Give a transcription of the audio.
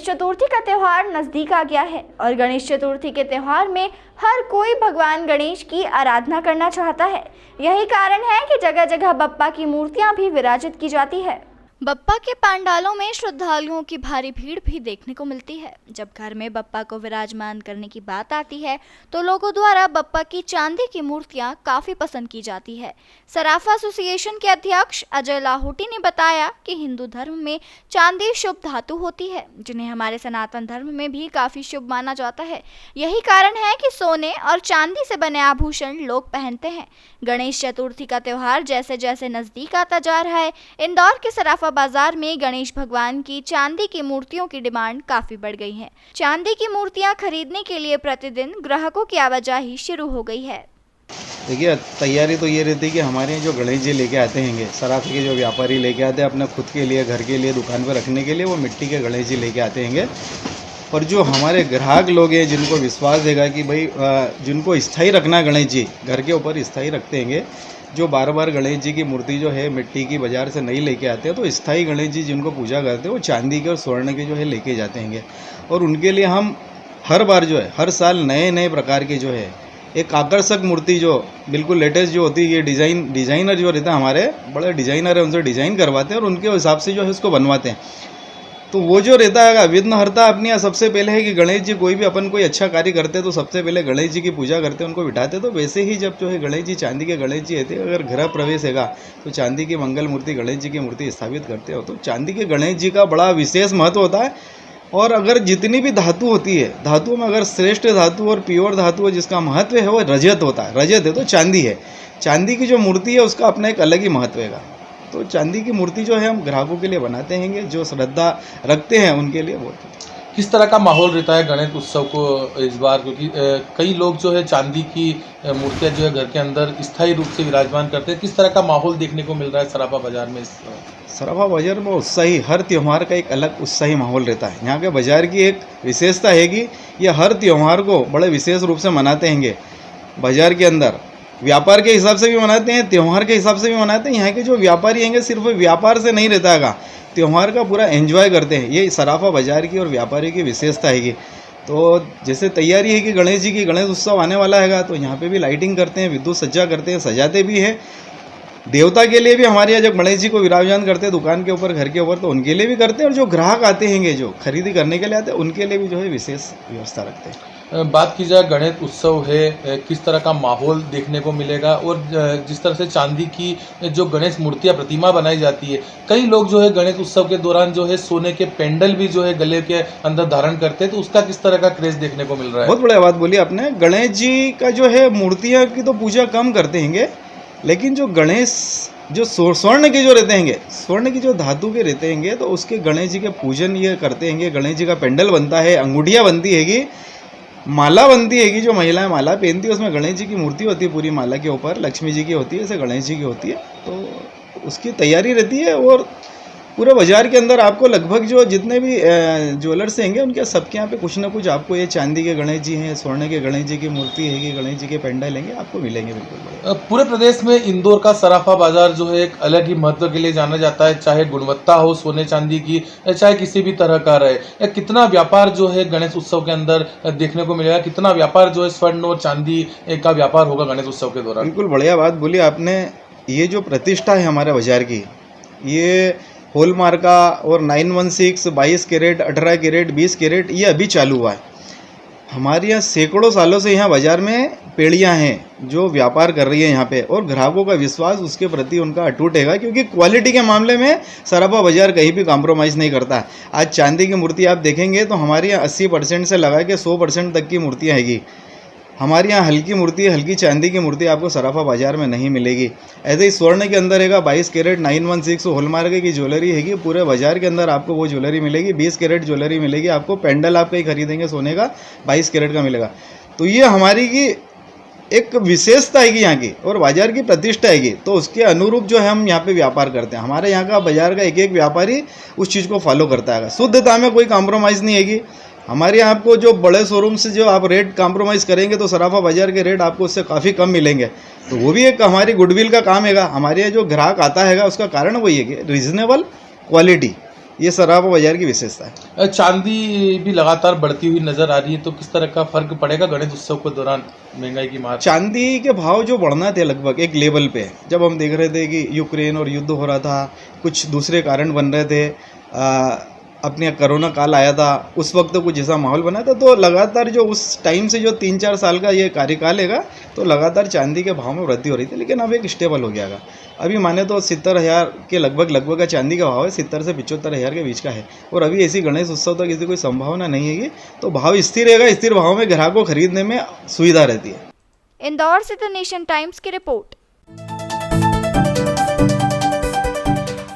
गणेश चतुर्थी का त्यौहार नजदीक आ गया है और गणेश चतुर्थी के त्यौहार में हर कोई भगवान गणेश की आराधना करना चाहता है। यही कारण है कि जगह जगह बप्पा की मूर्तियां भी विराजित की जाती है। बप्पा के पंडालों में श्रद्धालुओं की भारी भीड़ भी देखने को मिलती है। जब घर में बप्पा को विराजमान करने की बात आती है तो लोगों द्वारा बप्पा की चांदी की मूर्तियां काफी पसंद की जाती है। सराफा एसोसिएशन के अध्यक्ष अजय लाहौटी ने बताया कि हिंदू धर्म में चांदी शुभ धातु होती है, जिन्हें हमारे सनातन धर्म में भी काफी शुभ माना जाता है। यही कारण है कि सोने और चांदी से बने आभूषण लोग पहनते हैं। गणेश चतुर्थी का त्यौहार जैसे जैसे नजदीक आता जा रहा है, इंदौर के सराफा बाजार में गणेश भगवान की चांदी की मूर्तियों की डिमांड काफी बढ़ गई है। चांदी की मूर्तियां खरीदने के लिए प्रतिदिन ग्राहकों की आवाजाही शुरू हो गई है। देखिए, तैयारी तो ये रहती है कि हमारे यहाँ जो गणेश जी लेके आते हैं, सराफे के जो व्यापारी लेके आते हैं अपने खुद के लिए, घर के लिए, दुकान पर रखने के लिए, वो मिट्टी के गणेश जी लेके आते हैं। और जो हमारे ग्राहक लोग हैं जिनको विश्वास देगा कि भाई जिनको स्थायी रखना गणेश जी घर के ऊपर स्थायी रखते हैं, जो बार बार गणेश जी की मूर्ति जो है मिट्टी की बाज़ार से नहीं लेके आते हैं, तो स्थायी गणेश जी जिनको पूजा करते हैं वो चांदी के और स्वर्ण के जो है लेके जाते हैं। और उनके लिए हम हर बार जो है हर साल नए नए प्रकार के जो है एक आकर्षक मूर्ति जो बिल्कुल लेटेस्ट जो होती है, ये डिज़ाइनर जो रहता है हमारे बड़े डिज़ाइनर है, उनसे डिज़ाइन करवाते हैं और उनके हिसाब से जो है उसको बनवाते हैं। तो वो जो रहता है विघ्नहर्ता अपने यहाँ सबसे पहले है कि गणेश जी कोई भी अपन कोई अच्छा कार्य करते हैं तो सबसे पहले गणेश जी की पूजा करते हैं, उनको बिठाते। तो वैसे ही जब जो है गणेश जी चांदी के गणेश जी रहते हैं, अगर गृह प्रवेश हैगा तो चांदी की मंगल मूर्ति गणेश जी की मूर्ति स्थापित करते हो। तो चांदी के गणेश जी का बड़ा विशेष महत्व होता है। और अगर जितनी भी धातु होती है, धातुओं में अगर श्रेष्ठ धातु और प्योर धातु है जिसका महत्व है वो रजत होता है। रजत है तो चांदी है। चांदी की जो मूर्ति है उसका अपना एक अलग ही महत्व है। तो चांदी की मूर्ति जो है हम ग्राहकों के लिए बनाते हैं, जो श्रद्धा रखते हैं उनके लिए। बहुत किस तरह का माहौल रहता है गणेश उत्सव को इस बार, क्योंकि कई लोग जो है चांदी की मूर्तियां जो है घर के अंदर स्थायी रूप से विराजमान करते हैं, किस तरह का माहौल देखने को मिल रहा है सराफा बाजार में? सराफा बाजार में उत्साही, हर त्यौहार का एक अलग उत्साही माहौल रहता है। यहाँ के बाजार की एक विशेषता है कि ये हर त्यौहार को बड़े विशेष रूप से मनाते हैं। बाजार के अंदर व्यापार के हिसाब से भी मनाते हैं, त्यौहार के हिसाब से भी मनाते हैं। यहाँ के जो व्यापारी हैं सिर्फ व्यापार से नहीं रहता है, त्यौहार का पूरा एंजॉय करते हैं। ये सराफा बाजार की और व्यापारी की विशेषता है। तो जैसे तैयारी है कि गणेश जी की गणेश उत्सव आने वाला है, तो यहाँ पे भी लाइटिंग करते हैं, विद्युत सज्जा करते हैं, सजाते भी हैं। देवता के लिए भी हमारे यहाँ जब गणेश जी को विराजमान करते हैं दुकान के ऊपर, घर के ऊपर, तो उनके लिए भी करते हैं। और जो ग्राहक आते हैं, जो खरीदी करने के लिए आते हैं, उनके लिए भी जो है विशेष व्यवस्था रखते हैं। बात की जाए गणेश उत्सव है, किस तरह का माहौल देखने को मिलेगा? और जिस तरह से चांदी की जो गणेश मूर्तियां प्रतिमा बनाई जाती है, कई लोग जो है गणेश उत्सव के दौरान जो है सोने के पेंडल भी जो है गले के अंदर धारण करते हैं, तो उसका किस तरह का क्रेज देखने को मिल रहा है? बहुत बढ़िया बात बोली आपने। गणेश जी का जो है मूर्तियाँ की तो पूजा कम करते हैं, लेकिन जो गणेश जो स्वर्ण के जो रहते हैं, स्वर्ण की जो धातु के रहते हैं, तो उसके गणेश जी के पूजन ये करते हैं। गणेश जी का पेंडल बनता है, अंगूठियाँ बनती हैगी, माला बनती है कि जो महिलाएं माला पहनती है, उसमें गणेश जी की मूर्ति होती है, पूरी माला के ऊपर लक्ष्मी जी की होती है, ऐसे गणेश जी की होती है। तो उसकी तैयारी रहती है। और पूरे बाजार के अंदर आपको लगभग जो जितने भी ज्वेलर्स हैं उनके सबके यहाँ पे कुछ ना कुछ आपको ये चांदी के गणेश जी हैं, स्वर्ण के गणेश जी की मूर्ति है, गणेश जी के पेंडल लेंगे आपको मिलेंगे बिल्कुल। पूरे प्रदेश में इंदौर का सराफा बाजार जो है एक अलग ही महत्व के लिए जाना जाता है, चाहे गुणवत्ता हो सोने चांदी की, चाहे किसी भी तरह का रहे। कितना व्यापार जो है गणेश उत्सव के अंदर देखने को मिलेगा? कितना व्यापार जो है स्वर्ण और चांदी का व्यापार होगा गणेश उत्सव के दौरान? बिल्कुल बढ़िया बात बोली आपने। ये जो प्रतिष्ठा है हमारे बाजार की, ये हॉलमार्क का और 916, 22 कैरेट, 18 कैरेट, 20 कैरेट ये अभी चालू हुआ है। हमारे यहाँ सैकड़ों सालों से यहाँ बाज़ार में पेड़ियाँ हैं जो व्यापार कर रही है यहाँ पे, और ग्राहकों का विश्वास उसके प्रति उनका अटूट है, क्योंकि क्वालिटी के मामले में सराफा बाज़ार कहीं भी कॉम्प्रोमाइज़ नहीं करता। आज चांदी की मूर्ति आप देखेंगे तो हमारे यहाँ 80% से लगा के 100% तक की मूर्तियाँ हैगी। हमारे यहाँ हल्की मूर्ति, हल्की चांदी की मूर्ति आपको सराफा बाजार में नहीं मिलेगी। ऐसे ही स्वर्ण के अंदर हैगा 22 कैरेट, 916 हॉलमार्क की ज्वेलरी हैगी, पूरे बाजार के अंदर आपको वो ज्वेलरी मिलेगी। 20 कैरेट ज्वेलरी मिलेगी आपको। पेंडल आप कहीं खरीदेंगे सोने का 22 कैरेट का मिलेगा। तो ये हमारी की एक विशेषता है यहाँ की और बाजार की प्रतिष्ठा है। तो उसके अनुरूप जो है हम यहाँ पे व्यापार करते हैं। हमारे यहाँ का बाजार का एक एक व्यापारी उस चीज़ को फॉलो करता है। शुद्धता में कोई कॉम्प्रोमाइज़ नहीं हैगी। हमारे यहाँ आपको जो बड़े शोरूम से जो आप रेट कॉम्प्रोमाइज़ करेंगे तो सराफा बाजार के रेट आपको उससे काफ़ी कम मिलेंगे। तो वो भी एक हमारी गुडविल का काम हैगा। हमारे यहाँ जो ग्राहक आता हैगा उसका कारण वही है कि रीजनेबल क्वालिटी ये सराफा बाजार की विशेषता है। चांदी भी लगातार बढ़ती हुई नजर आ रही है, तो किस तरह का फर्क पड़ेगा गणेश उत्सव के दौरान महंगाई की मार? चांदी के भाव जो बढ़ना थे लगभग एक लेवल पे, जब हम देख रहे थे कि यूक्रेन और युद्ध हो रहा था, कुछ दूसरे कारण बन रहे थे, अपने कोरोना काल आया था, उस वक्त कुछ ऐसा माहौल बना था, तो लगातार जो उस टाइम से जो 3-4 साल का ये कार्यकाल है तो लगातार चांदी के भाव में वृद्धि हो रही थी, लेकिन अब एक स्टेबल हो गया है। अभी माने तो 70,000 के लगभग का चांदी का भाव है, 70 से 75,000 के बीच का है। और अभी ऐसी गणेश उत्सव तक इसकी कोई संभावना नहीं है, तो भाव स्थिर रहेगा। स्थिर भाव में ग्राहक को खरीदने में सुविधा रहती है। इंदौर से द नेशन टाइम्स की रिपोर्ट।